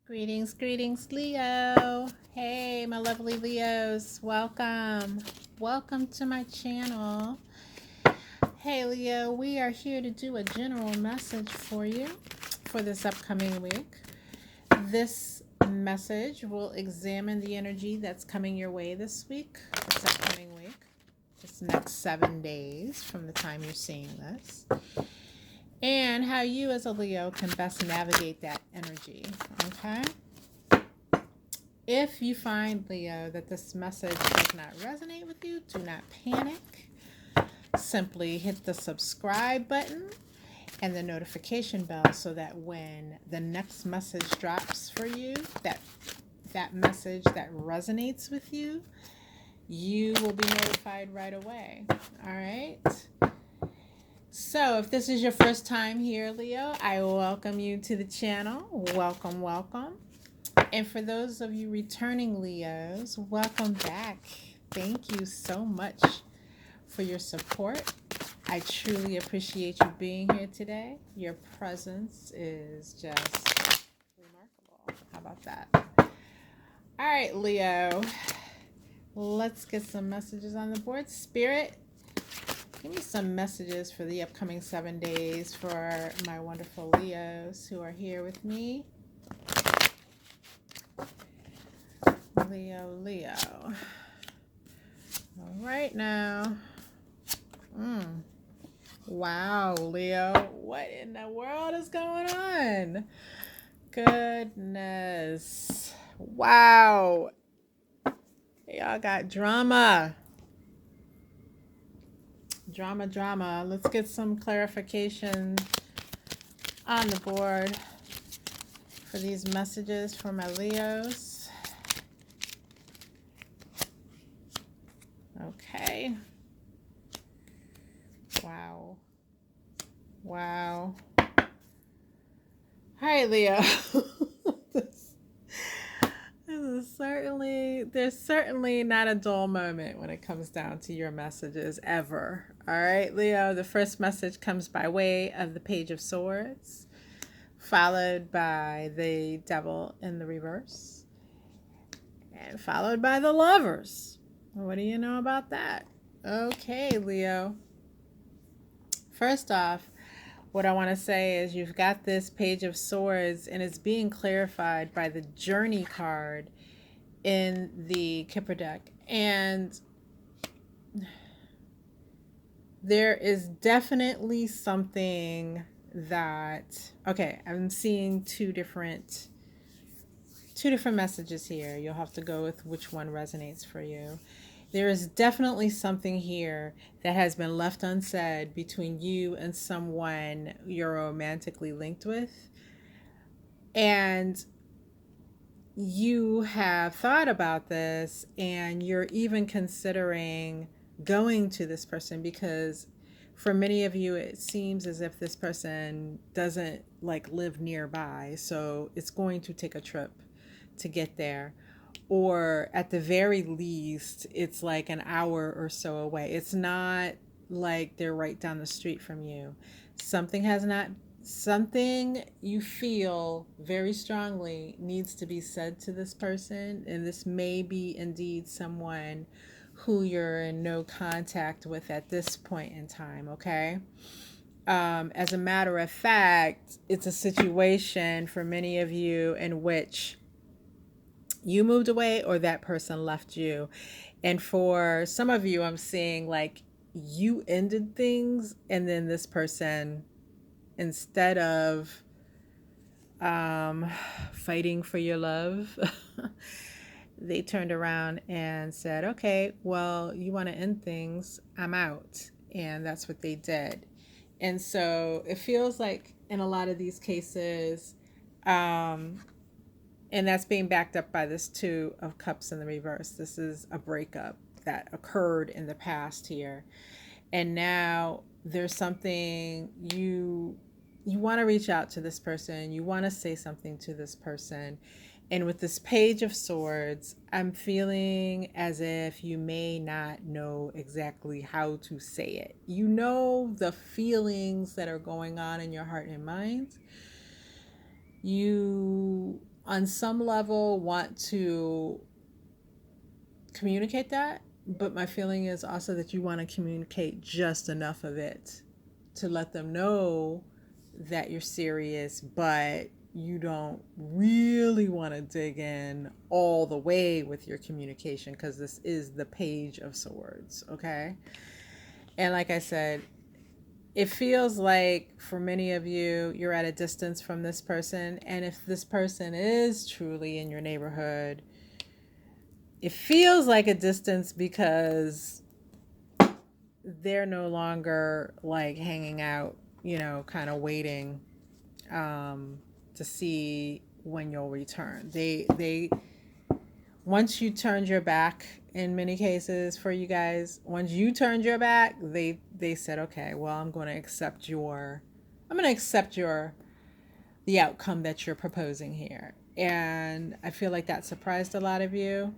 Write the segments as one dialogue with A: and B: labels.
A: Greetings, greetings, Leo. Hey, my lovely Leos. Welcome. Welcome to my channel. Hey, Leo, we are here to do a general message for you for this upcoming week. This message will examine the energy that's coming your way this week, this upcoming week, this next 7 days from the time you're seeing this, and how you as a Leo can best navigate that energy, okay? If you find, Leo, that this message does not resonate with you, do not panic. Simply hit the subscribe button and the notification bell so that when the next message drops for you, that message that resonates with you, you will be notified right away. All right? So if this is your first time here, Leo, I welcome you to the channel. Welcome, welcome. And for those of you returning Leos, welcome back. Thank you so much for your support. I truly appreciate you being here today. Your presence is just remarkable. How about that? All right, Leo. Let's get some messages on the board. Spirit, give me some messages for the upcoming 7 days for my wonderful Leos who are here with me. Leo. All right now. Wow, Leo. What in the world is going on? Goodness. Wow. Y'all got drama. Drama. Let's get some clarification on the board for these messages for my Leos. Okay. Wow. All right, Leo. There's certainly not a dull moment when it comes down to your messages ever. All right, Leo, the first message comes by way of the Page of Swords, followed by the Devil in the reverse, and followed by the Lovers. What do you know about that? Okay, Leo. First off, what I want to say is you've got this Page of Swords and it's being clarified by the Journey card in the Kipper deck. And there is definitely something that, okay, I'm seeing two different messages here. You'll have to go with which one resonates for you. There is definitely something here that has been left unsaid between you and someone you're romantically linked with. And you have thought about this and you're even considering going to this person because for many of you it seems as if this person doesn't live nearby, so it's going to take a trip to get there, or at the very least it's like an hour or so away. It's not like they're right down the street from you. Something you feel very strongly needs to be said to this person, and this may be indeed someone who you're in no contact with at this point in time, okay? As a matter of fact, it's a situation for many of you in which you moved away or that person left you. And for some of you, I'm seeing like you ended things and then this person, instead of fighting for your love, they turned around and said, okay, well, you want to end things, I'm out. And that's what they did. And so it feels like in a lot of these cases, and that's being backed up by this Two of Cups in the reverse. This is a breakup that occurred in the past here. And now there's something you want to reach out to this person. You want to say something to this person. And with this Page of Swords, I'm feeling as if you may not know exactly how to say it. You know the feelings that are going on in your heart and mind. You on some level want to communicate that, but my feeling is also that you want to communicate just enough of it to let them know that you're serious, but you don't really want to dig in all the way with your communication because this is the Page of Swords, okay? And like I said, it feels like for many of you, you're at a distance from this person. And if this person is truly in your neighborhood, it feels like a distance because they're no longer like hanging out, kind of waiting to see when you'll return. They once you turned your back, in many cases for you guys, once you turned your back, they said, okay, well, I'm going to accept the outcome that you're proposing here. And I feel like that surprised a lot of you.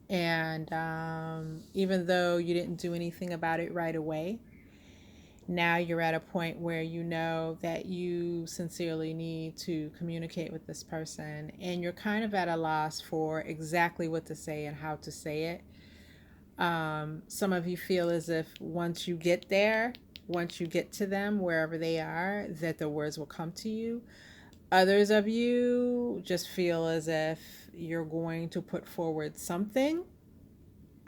A: And even though you didn't do anything about it right away, now you're at a point where you know that you sincerely need to communicate with this person, and you're kind of at a loss for exactly what to say and how to say it. Some of you feel as if once you get there, once you get to them, wherever they are, that the words will come to you. Others of you just feel as if you're going to put forward something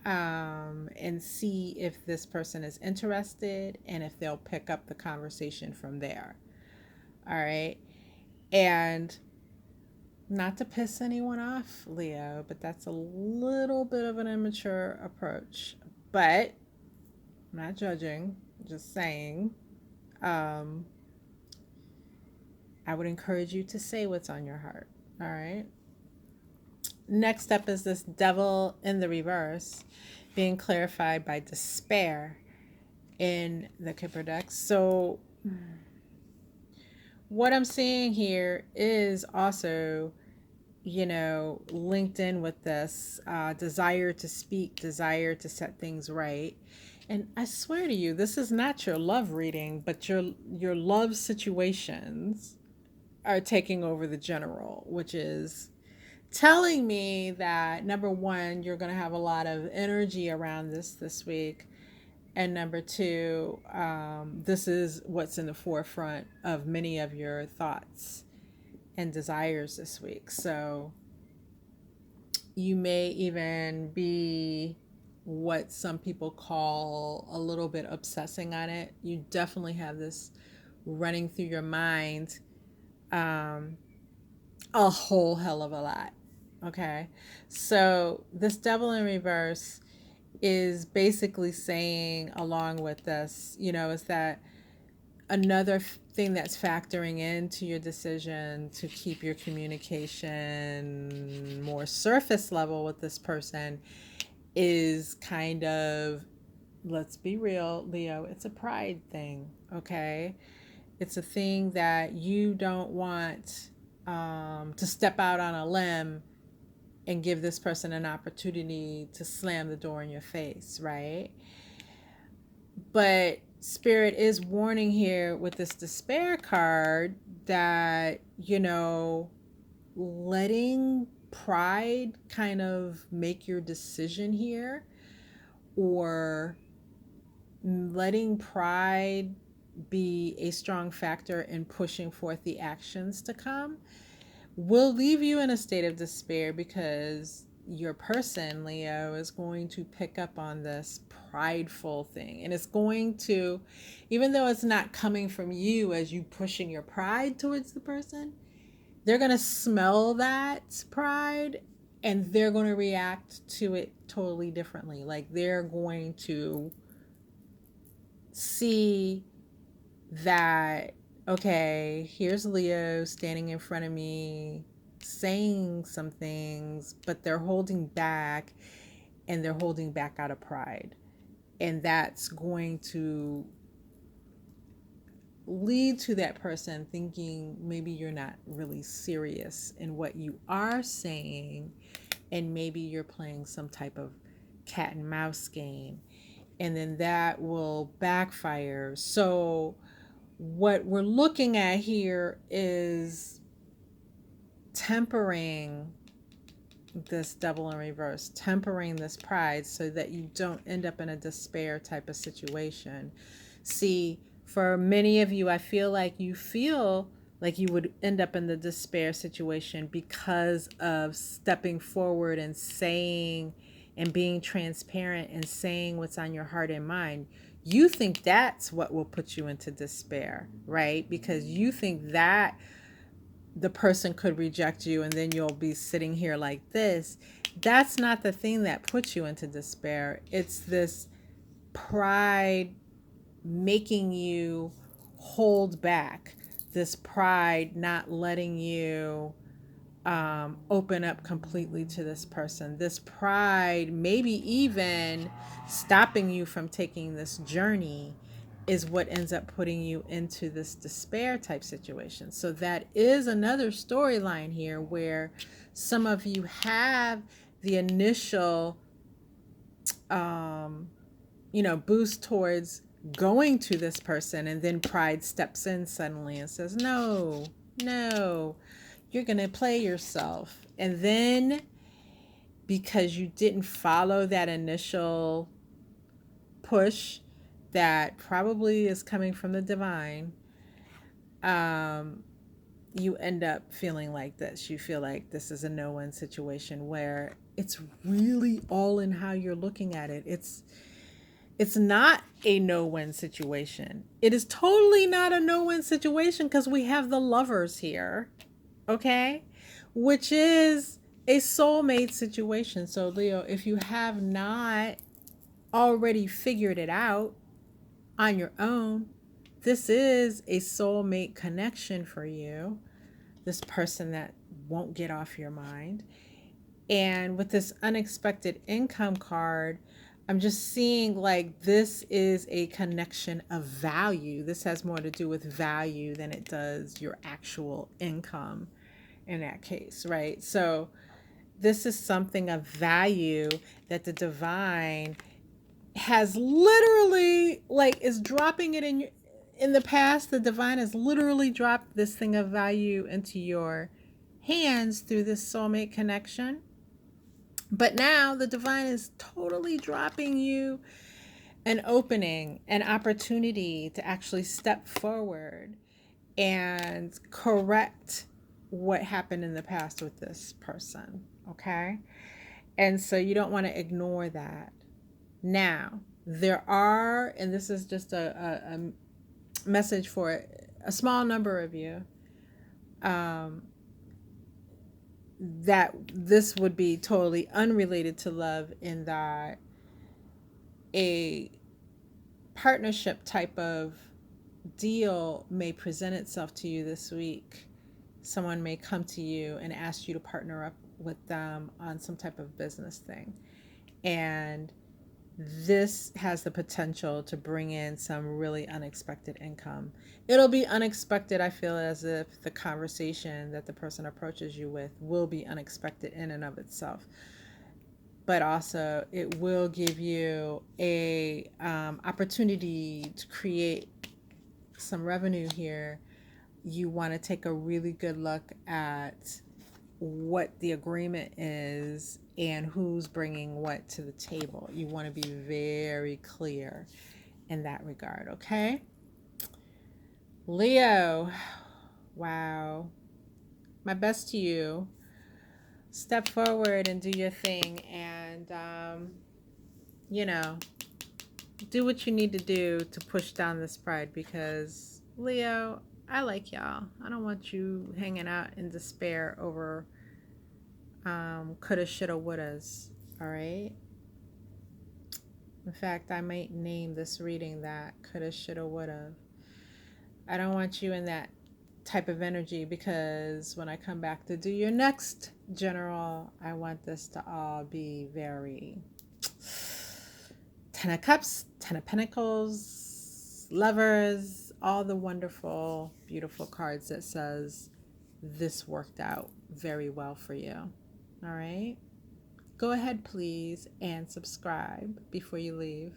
A: and see if this person is interested and if they'll pick up the conversation from there. All right. And not to piss anyone off, Leo, but that's a little bit of an immature approach. But I'm not judging, just saying. I would encourage you to say what's on your heart. All right. Next up is this Devil in the reverse, being clarified by despair in the Kipper deck. So what I'm seeing here is also, linked in with this desire to speak, desire to set things right. And I swear to you, this is not your love reading, but your love situations are taking over the general, which is telling me that number one, you're going to have a lot of energy around this week. And number two, this is what's in the forefront of many of your thoughts and desires this week. So you may even be what some people call a little bit obsessing on it. You definitely have this running through your mind a whole hell of a lot. Okay. So this Devil in reverse is basically saying, along with this, is that another thing that's factoring into your decision to keep your communication more surface level with this person is kind of, let's be real, Leo, it's a pride thing. Okay. It's a thing that you don't want to step out on a limb and give this person an opportunity to slam the door in your face, right? But Spirit is warning here with this despair card that, letting pride kind of make your decision here, or letting pride be a strong factor in pushing forth the actions to come, will leave you in a state of despair because your person, Leo, is going to pick up on this prideful thing. And it's going to, even though it's not coming from you as you pushing your pride towards the person, they're going to smell that pride and they're going to react to it totally differently. Like they're going to see that, okay, here's Leo standing in front of me saying some things, but they're holding back, and they're holding back out of pride. And that's going to lead to that person thinking maybe you're not really serious in what you are saying, and maybe you're playing some type of cat and mouse game, and then that will backfire. So what we're looking at here is tempering this double in reverse, tempering this pride so that you don't end up in a despair type of situation. See, for many of you, I feel like you would end up in the despair situation because of stepping forward and saying and being transparent and saying what's on your heart and mind. You think that's what will put you into despair, right? Because you think that the person could reject you and then you'll be sitting here like this. That's not the thing that puts you into despair. It's this pride making you hold back, this pride not letting you open up completely to this person, this pride maybe even stopping you from taking this journey is what ends up putting you into this despair type situation. So that is another storyline here where some of you have the initial boost towards going to this person, and then pride steps in suddenly and says, no, no, you're going to play yourself. And then because you didn't follow that initial push that probably is coming from the divine, you end up feeling like this. You feel like this is a no-win situation where it's really all in how you're looking at it. It's not a no-win situation. It is totally not a no-win situation because we have the lovers here, okay? Which is a soulmate situation. So Leo, if you have not already figured it out on your own, this is a soulmate connection for you. This person that won't get off your mind. And with this unexpected income card, I'm just seeing like this is a connection of value. This has more to do with value than it does your actual income in that case, right? So this is something of value that the divine has literally, like, is dropping it in the past. The divine has literally dropped this thing of value into your hands through this soulmate connection. But now the divine is totally dropping you an opening, an opportunity to actually step forward and correct what happened in the past with this person. Okay. And so you don't want to ignore that. Now, there are, and this is just a message for a small number of you, that this would be totally unrelated to love, in that a partnership type of deal may present itself to you this week. Someone may come to you and ask you to partner up with them on some type of business thing. And this has the potential to bring in some really unexpected income. It'll be unexpected, I feel, as if the conversation that the person approaches you with will be unexpected in and of itself. But also it will give you a opportunity to create some revenue here. You want to take a really good look at what the agreement is and who's bringing what to the table. You want to be very clear in that regard, okay? Leo, wow. My best to you. Step forward and do your thing, and, do what you need to do to push down this pride, because, Leo, I like y'all. I don't want you hanging out in despair over coulda, shoulda, wouldas. All right. In fact, I might name this reading that: coulda, shoulda, woulda. I don't want you in that type of energy, because when I come back to do your next general, I want this to all be very Ten of Cups, Ten of Pentacles, Lovers, all the wonderful, beautiful cards that says this worked out very well for you. All right. Go ahead, please, and subscribe before you leave.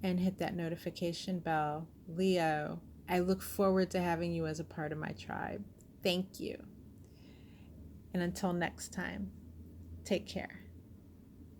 A: And hit that notification bell. Leo, I look forward to having you as a part of my tribe. Thank you. And until next time, take care.